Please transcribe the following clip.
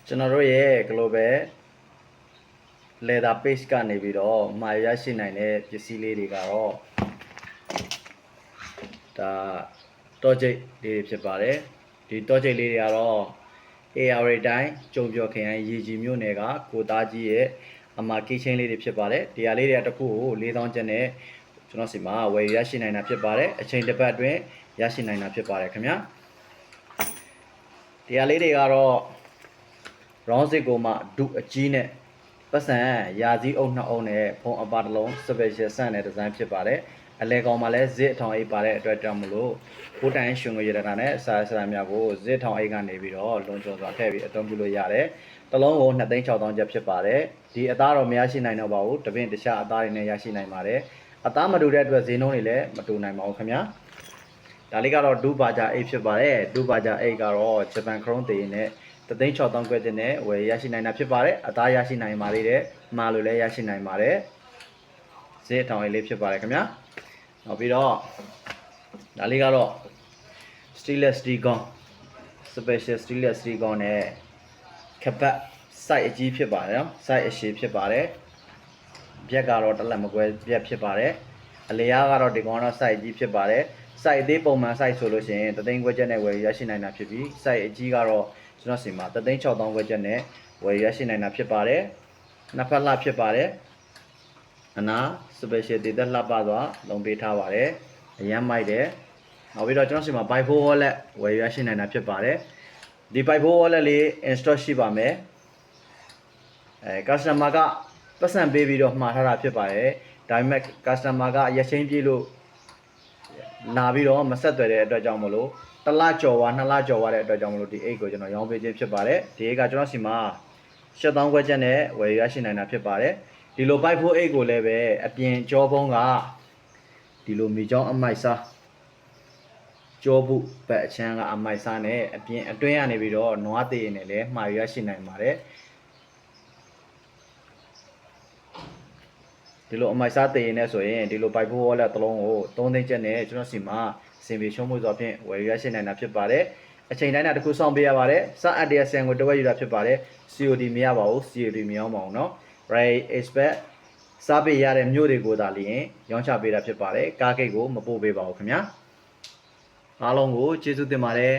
ကျွန်တော်တို့ရဲ့ global leather page ကနေပြီးတော့မှာရရှိနိုင်တဲ့ပစ္စည်းလေးတွေကတော့ဒါတော့ကျိတ်လေးဖြစ်ပါတယ်ဒီတော့ကျိတ်လေးတွေကတော့ AR တိုင်းကြုံပြော်ခရိုင်ရေကြီးမြို့နယ်ကကိုသားကြီးရဲ့အမကီချင်းလေးတွေဖြစ်ပါတယ်ဒီဟာလေးတွေကတစ်ခုကို4000ကျပ်နဲ့ကျွန်တော်စီမှာဝယ်ရရှိနိုင်တာဖြစ်ပါတယ်အချိန်တစ်ပတ်အတွင်းရရှိနိုင်တာဖြစ်ပါတယ်ခင်ဗျာဒီဟာလေးတွေကတော့ round စစ်ကိုမှဒုအကြီးနဲ့ပတ်စံရာစည်းအုပ်2အုပ်နဲ့ဖုံးအပါတစ်လုံး special ဆန့်တဲ့ဒီဇိုင်းဖြစ်ပါတယ်အလဲကောင်မှာလည်းဇစ်ထောင်အိတ်ပါတဲ့အတွက်ကြောင့်မလို့ပိုးတိုင်ရွှေငွေရတနာနဲ့စာများကိုဇစ်ထောင်အိတ်ကနေပြီးတော့လုံခြုံစွာထည့်ပြီးအသုံးပြုလို့ရတယ်တလုံးကို2,600,000ကျပ်ဖြစ်ပါတယ်ဒီအသားတော့မရရှိနိုင်တော့ပါဘူးတပင်းတခြားအသားတွေနဲ့ရရှိနိုင်ပါတယ်အသားမတူတဲ့အတွက်ဈေးနှုန်းတွေလည်းမတူနိုင်ပါဘူးခင်ဗျာဒါလေးကတော့ဒူဘာဂျာအိတ်ဖြစ်ပါတယ်ဒူဘာဂျာအိတ်ကတော့ဂျပန်ခရုံးတည်နဲ့3,600,000ကျပ်နဲ့ဝယ်ရရှိနိုင်တာဖြစ်ပါတယ်အသားရရှိနိုင်ပါသေးတယ်မှာလို့လည်းရရှိနိုင်ပါတယ်ဈေးထောင်အိတ်လေးဖြစ်ပါတယ်ခင်ဗျာနောက်ပြီးတော့ဒါလေးကတော့ stainless steel gun special stainless steel gun နဲ့ခပတ် size အကြီးဖြစ်ပါတယ်နော် size အရှည်ဖြစ်ပါတယ်ပြက်ကတော့တစ်လက်မကွဲပြက်ဖြစ်ပါတယ်အလျားကတော့ဒီကောင်တော့ size အကြီးဖြစ်ပါတယ် size သေးပုံမှန် size ဆိုလို့ရှိရင်3,000,000ကျပ်နဲ့ဝယ်ရရှိနိုင်တာဖြစ်ပြီး size အကြီးကတော့ကျွန်တော်စီမှာ3,600,000ကျပ်နဲ့ဝယ်ရရှိနိုင်တာဖြစ်ပါတယ်နှစ်ဖက်လှဖြစ်ပါတယ်အနာ special တည်သက်လှပစွာလုံပေးထားပါတယ်အရန်မိုက်တယ်နောက်ပြီးတော့ကျွန်တော်စီမှာ by 4 wallet ဝယ်ရရှိနိုင်တာဖြစ်ပါတယ်ဒီ by 4 wallet လေး install ရှိပါမယ်customer ကပတ်စံပေးပြီးတော့မှာထားတာဖြစ်ပါတယ်ဒါပေမဲ့ customer ကရက်ချင်းပြေးလို့လာပြီးတော့မဆက်သွယ်တဲ့အတွက်ကြောင့်မလို့1လကျော်ဝါ2လကျော်ဝါတဲ့အတွက်ကြောင့်မလို့ဒီအိတ်ကိုကျွန်တော်ရောင်းပေးခြင်းဖြစ်ပါတယ်ဒီအိတ်ကကျွန်တော်စီမှာ7,000ကျပ်နဲ့ဝယ်ရရှိနိုင်တာဖြစ်ပါတယ်ဒီလို by 4 အိတ်ကိုလည်းပဲအပြင်ကြောပုံးကဒီလိုမိချောင်းအမိုက်စားကြောဘူးပတ်အချမ်းကအမိုက်စားနဲ့အပြင်အတွင်းကနေပြီးတော့နွားသေးနေလည်းမှာရရှိနိုင်ပါတယ်ဒီလိုအမိုက်စားသေးနေဆိုရင်ဒီလို by 4 wallet တစ်လုံးကို3,000ကျပ်နဲ့ကျွန်တော်စီမှာစင်ပေရှုံးမှုစွာဖြင့်ဝယ်ရရှိနိုင်တာဖြစ်ပါတယ်အချိန်တိုင်းတစ်ခုစောင့်ပေးရပါတယ်စအပ်တရားဆန်ကိုတဝက်ယူတာဖြစ်ပါတယ် COD မရပါဘူး COD မရောင်းပါဘူးเนาะ right expect စားပေးရတဲ့မြို့တွေကိုသာလျှင်ရောင်းချပေးတာဖြစ်ပါတယ်ကားဂိတ်ကိုမပို့ပေးပါဘူးခင်ဗျာအားလုံးကိုကျေးဇူးတင်ပါတယ်